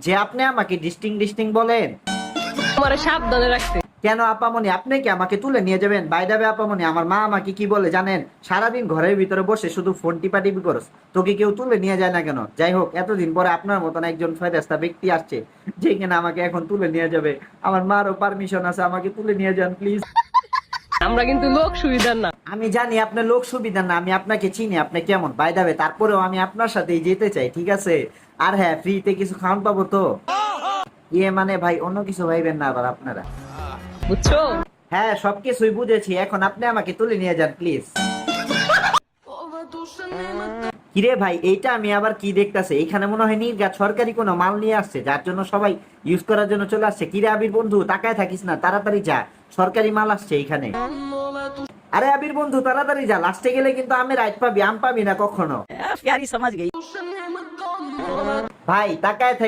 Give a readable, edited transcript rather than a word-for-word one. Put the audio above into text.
যে আপনি আমাকে ডিস্টিং ডিস্টিং বলেন? আমার সাবধানে রাখতে। কেন আপামনি, আপনি কি আমাকে তুলে নিয়ে যাবেন? বাই দ্য ওয়ে আপামনি, আমার মা আমাকে কি বলে জানেন? সারাদিন ঘরের ভিতরে বসে শুধু ফোন টিপাটিপি করস, তোকে কেউ তুলে নিয়ে যায় না কেন? যাই হোক, এতদিন পরে আপনার মতন একজন ফেরেশতা ব্যক্তি আসছে যে কিনা আমাকে এখন তুলে নিয়ে যাবে। আমার মারও পারমিশন আছে, আমাকে তুলে নিয়ে যান প্লিজ। আমরা কিন্তু লোক সুবিধার না। আমি জানি আপনার লোক সুবিধা না, আমি আপনাকে চিনি, আপনি কেমন বাই দ্য ওয়ে, তারপরেও আমি আপনার সাথেই যেতে চাই, ঠিক আছে? আর হ্যাঁ, ফ্রিতে কিছু খাওয়ান পাবো তো? ইয়ে মানে ভাই, অন্য কিছু ভাইবেন না আবার আপনারা। বুঝছো? হ্যাঁ, সবকিছুই বুঝেছি, এখন আপনি আমাকে তুলে নিয়ে যান প্লিজ। কিরে ভাই, এইটা আমি আবার কি দেখতাছে? এখানে মনে হয় নির্ঘাত সরকারি কোনো মাল নিয়ে আসছে, যার জন্য সবাই ইউজ করার জন্য চলে আসছে। কিরে আবির বন্ধু, তাকায় থাকিস না, তাড়াতাড়ি যা, সরকারি মাল আসছে এইখানে। আরে আবির বন্ধু, তাড়াতাড়ি যা, লাস্টে গেলে কিন্তু আমি রাইট পাবি, আম পাবি না কখনো। प्यारी समझ गई। ভাই তাকায় থাকি।